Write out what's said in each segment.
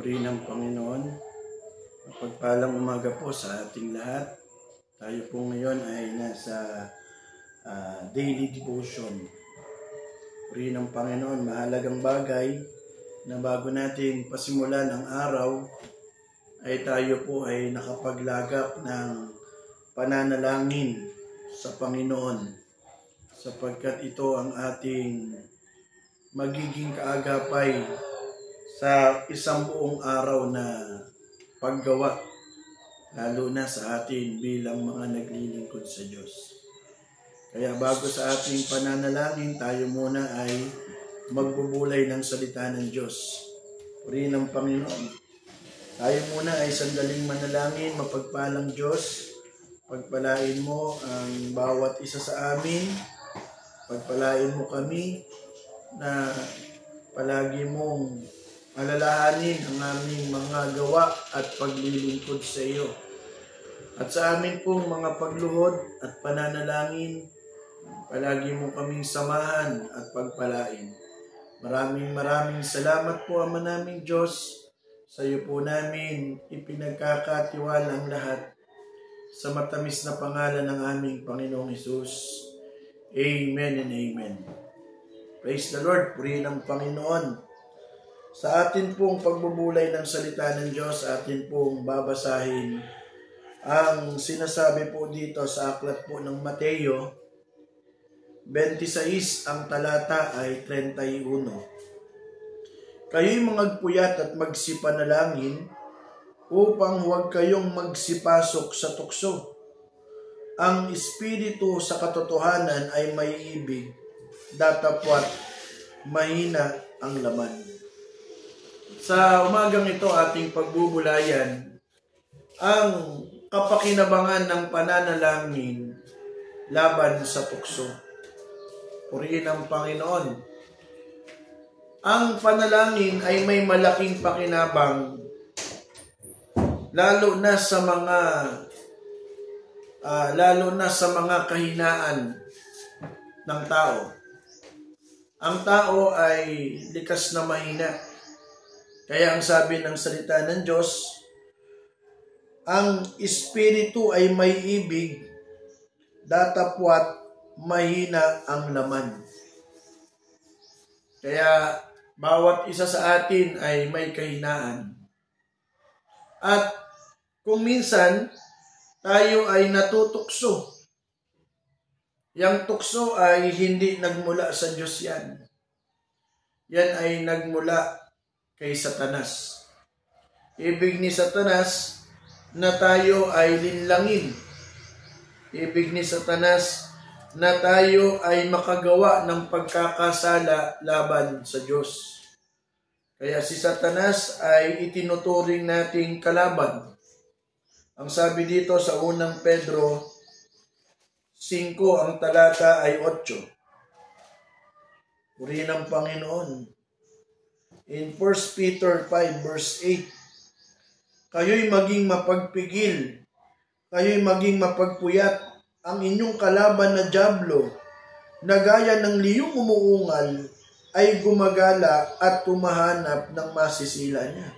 Purihin ng Panginoon. Mapagpalang umaga po sa ating lahat. Tayo po ngayon ay nasa daily devotion. Purihin ng Panginoon, mahalagang bagay na bago natin pasimulan ang araw, ay tayo po ay nakapaglagak ng pananalangin sa Panginoon, sapagkat ito ang ating magiging kaagapay sa isang buong araw na paggawa, lalo na sa atin bilang mga naglilingkod sa Diyos. Kaya bago sa ating pananalangin, tayo muna ay magbubulay ng salita ng Diyos. Purihin ng Panginoon. Tayo muna ay sandaling manalangin. Mapagpalang Diyos, pagpalain mo ang bawat isa sa amin. Pagpalain mo kami na palagi mong alalahanin ang aming mga gawa at paglilingkod sa iyo. At sa amin pong mga pagluhod at pananalangin, palagi mo kaming samahan at pagpalain. Maraming salamat po, Ama naming Diyos. Sa iyo po namin ipinagkakatiwala ang lahat sa matamis na pangalan ng aming Panginoong Hesus. Amen and amen. Praise the Lord. Purihin ang Panginoon. Sa atin pong pagbubulay ng salita ng Diyos, atin pong babasahin ang sinasabi po dito sa aklat po ng Mateo 26, ang talata ay 31. Kayo'y magpuyat at magsipanalangin upang huwag kayong magsipasok sa tukso. Ang espiritu sa katotohanan ay may ibig, datapwat mahina ang laman. Sa umagang ito ating pagbubulayan ang kapakinabangan ng pananalangin laban sa tukso. Purihin ang Panginoon. Ang panalangin ay may malaking pakinabang lalo na sa mga kahinaan ng tao. Ang tao ay likas na mahina. Kaya ang sabi ng salita ng Diyos, ang espiritu ay may ibig, datapwat mahina ang laman. Kaya bawat isa sa atin ay may kahinaan. At kung minsan tayo ay natutukso, yang tukso ay hindi nagmula sa Diyos yan. Yan ay nagmula kay Satanas. Ibig ni Satanas na tayo ay linlangin. Ibig ni Satanas na tayo ay makagawa ng pagkakasala laban sa Diyos. Kaya si Satanas ay itinuturing nating kalaban. Ang sabi dito sa unang Pedro 5, ang talata ay 8. Purihin ang Panginoon. In 1 Peter 5 verse 8, kayo'y maging mapagpigil, kayo'y maging mapagpuyat, ang inyong kalaban na dyablo, na gaya ng liyong umuungal, ay gumagala at tumahanap ng masisila niya.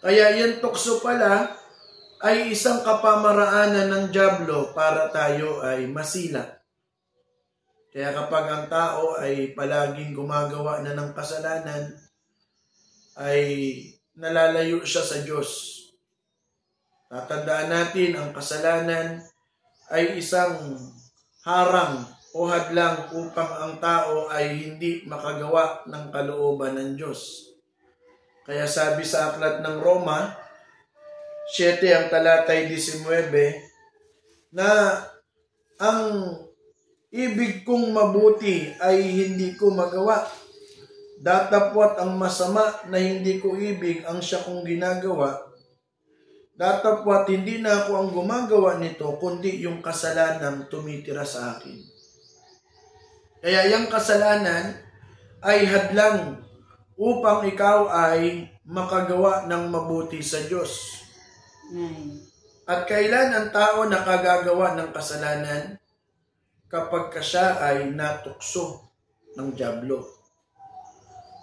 Kaya yan tukso pala ay isang kapamaraanan ng dyablo para tayo ay masila. Kaya kapag ang tao ay palaging gumagawa na ng kasalanan, ay nalalayo siya sa Diyos. Tatandaan natin, ang kasalanan ay isang harang o hadlang upang ang tao ay hindi makagawa ng kalooban ng Diyos. Kaya sabi sa aklat ng Roma 7, ang talatay 19, na ang ibig kong mabuti ay hindi ko magawa. Datapwat ang masama na hindi ko ibig ang siya kong ginagawa. Datapwat hindi na ako ang gumagawa nito, kundi yung kasalanan tumitira sa akin. Kaya yung kasalanan ay hadlang upang ikaw ay makagawa ng mabuti sa Diyos. At kailan ang tao nakagagawa ng kasalanan? Kapag siya ay natukso ng dyablo.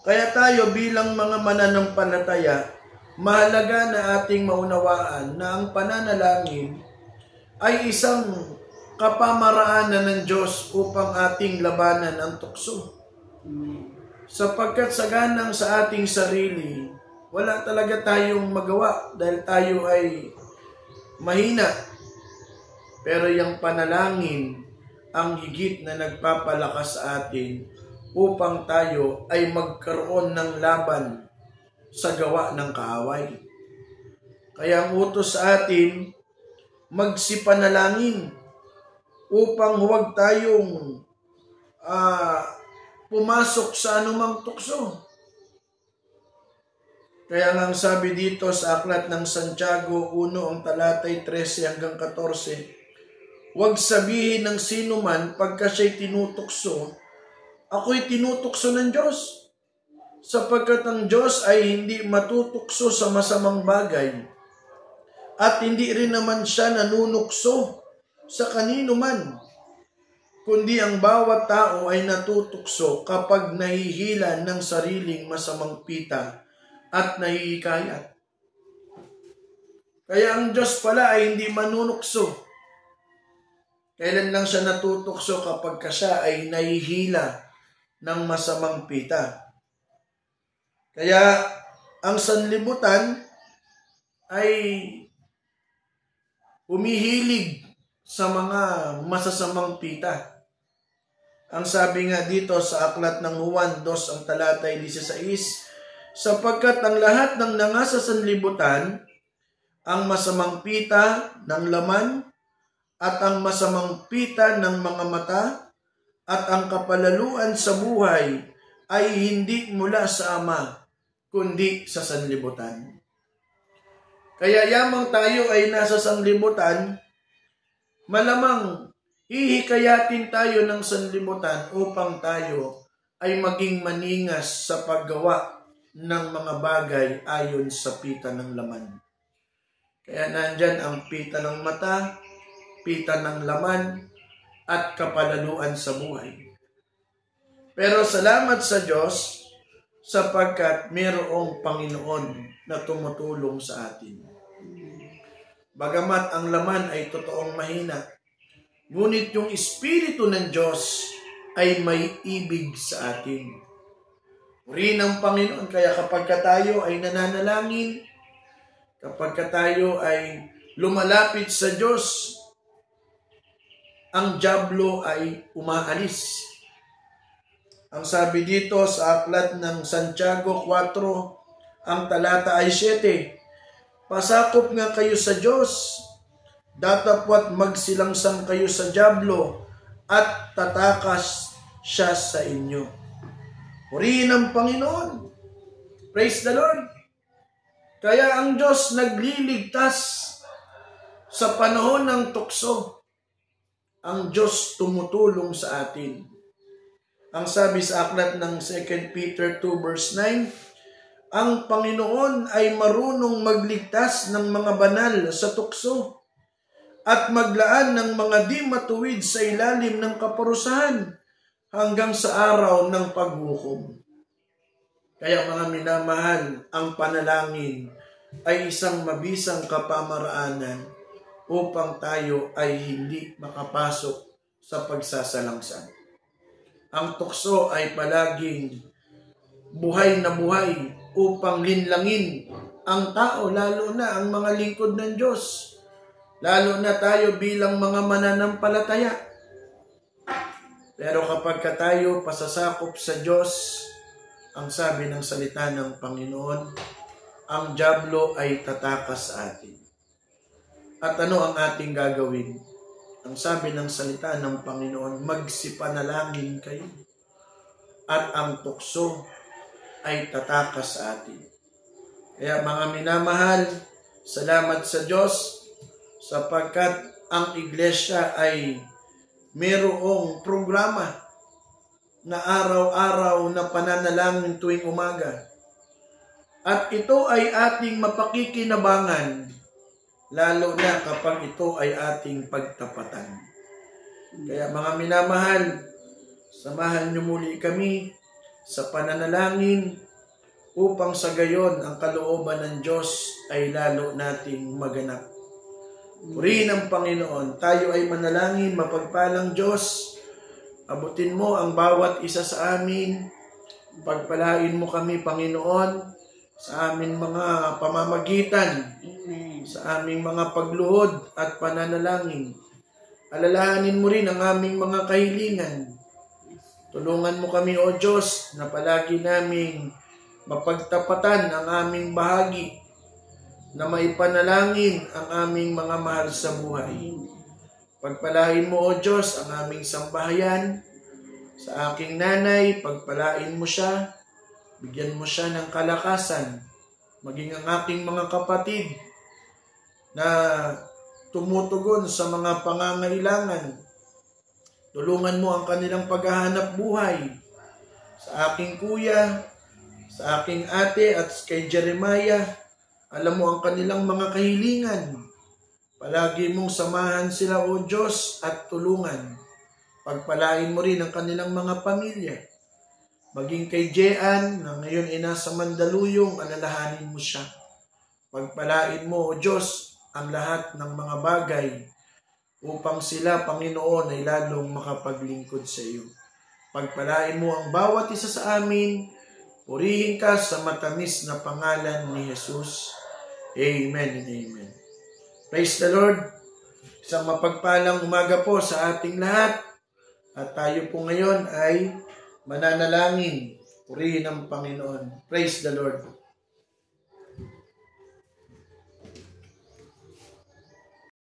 Kaya tayo bilang mga mananampalataya, mahalaga na ating maunawaan na ang pananalangin ay isang kapamaraanan ng Diyos upang ating labanan ang tukso. Sapagkat saganang sa ating sarili, wala talaga tayong magawa dahil tayo ay mahina. Pero yung panalangin ang higit na nagpapalakas sa atin upang tayo ay magkaroon ng laban sa gawa ng kaaway. Kaya ang utos sa atin, magsipanalangin upang huwag tayong pumasok sa anumang tukso. Kaya nga sabi dito sa aklat ng Santiago 1, ang talatay 13 hanggang 14, huwag sabihin ng sino man pagka siya'y tinutukso, ako'y tinutukso ng Diyos. Sapagkat ang Diyos ay hindi matutukso sa masamang bagay. At hindi rin naman siya nanunukso sa kanino man. Kundi ang bawat tao ay natutukso kapag nahihila ng sariling masamang pita at nahihikayat. Kaya ang Diyos pala ay hindi manunukso. Kailan lang siya natutukso kapag siya ay nahihila ng masamang pita. Kaya ang sanlibutan ay humihilig sa mga masasamang pita. Ang sabi nga dito sa aklat ng Juan 2, ang talatay 16, sapagkat ang lahat ng nangasa sanlibutan, ang masamang pita ng laman, at ang masamang pita ng mga mata, at ang kapalaluan sa buhay ay hindi mula sa Ama, kundi sa sanlibutan. Kaya yamang tayo ay nasa sanlibutan, malamang hihikayatin tayo ng sanlibutan upang tayo ay maging maningas sa paggawa ng mga bagay ayon sa pita ng laman. Kaya nandyan ang pita ng mata, pita ng laman, at kapalaluan sa buhay. Pero salamat sa Diyos sapagkat mayroong Panginoon na tumutulong sa atin. Bagamat ang laman ay totoong mahina, ngunit yung Espiritu ng Diyos ay may ibig sa atin. Purihin ang Panginoon, kaya kapag tayo ay nananalangin, kapag tayo ay lumalapit sa Diyos, ang dyablo ay umaalis. Ang sabi dito sa aklat ng Santiago 4, ang talata ay 7, pasakop nga kayo sa Diyos, datapwat magsilangsang kayo sa dyablo, at tatakas siya sa inyo. Purihin ang Panginoon. Praise the Lord. Kaya ang Diyos nagliligtas sa panahon ng tukso. Ang Diyos tumutulong sa atin. Ang sabi sa aklat ng 2 Peter 2 verse 9, ang Panginoon ay marunong magligtas ng mga banal sa tukso at maglaan ng mga di matuwid sa ilalim ng kaparusahan hanggang sa araw ng paghukom. Kaya mga minamahal, ang panalangin ay isang mabisang kapamaraanan upang tayo ay hindi makapasok sa pagsasalangsan. Ang tukso ay palaging buhay na buhay upang linlangin ang tao, lalo na ang mga lingkod ng Diyos, lalo na tayo bilang mga mananampalataya. Pero kapag tayo pasasakop sa Diyos, ang sabi ng salita ng Panginoon, ang dyablo ay tatakas sa atin. At ano ang ating gagawin? Ang sabi ng salita ng Panginoon, magsipanalangin kayo. At ang tukso ay tatakas sa atin. Kaya mga minamahal, salamat sa Diyos sapagkat ang iglesia ay mayroong programa na araw-araw na pananalangin tuwing umaga. At ito ay ating mapakikinabangan, lalo na kapag ito ay ating pagtapatan. Kaya mga minamahal, samahan niyo muli kami sa pananalangin upang sa gayon ang kalooban ng Diyos ay lalo nating maganap. Purihin ang Panginoon. Tayo ay manalangin. Mapagpalang Diyos, abutin mo ang bawat isa sa amin. Pagpalain mo kami, Panginoon, sa aming mga pamamagitan, Amen. sa aming mga pagluhod at pananalangin. Alalahanin mo rin ang aming mga kahilingan. Tulungan mo kami, O Diyos, na palagi naming mapagtapatan ang aming bahagi, na maipanalangin ang aming mga mahal sa buhay. Pagpalain mo, O Diyos, ang aming sambahayan. Sa aking nanay, pagpalain mo siya, bigyan mo siya ng kalakasan, maging ang aking mga kapatid na tumutugon sa mga pangangailangan. Tulungan mo ang kanilang paghahanap buhay. Sa aking kuya, sa aking ate at kay Jeremiah, alam mo ang kanilang mga kahilingan. Palagi mong samahan sila, O Diyos, at tulungan. Pagpalain mo rin ang kanilang mga pamilya. Maging kay Jean, na ngayon ay nasa Mandaluyong, alalahanin mo siya. Pagpalain mo, O Diyos, ang lahat ng mga bagay upang sila, Panginoon, ay lalong makapaglingkod sa iyo. Pagpalain mo ang bawat isa sa amin. Purihin ka sa matamis na pangalan ni Jesus. Amen and amen. Praise the Lord. Isang mapagpalang umaga po sa ating lahat. At tayo po ngayon ay mananalangin. Purihin ang Panginoon. Praise the Lord.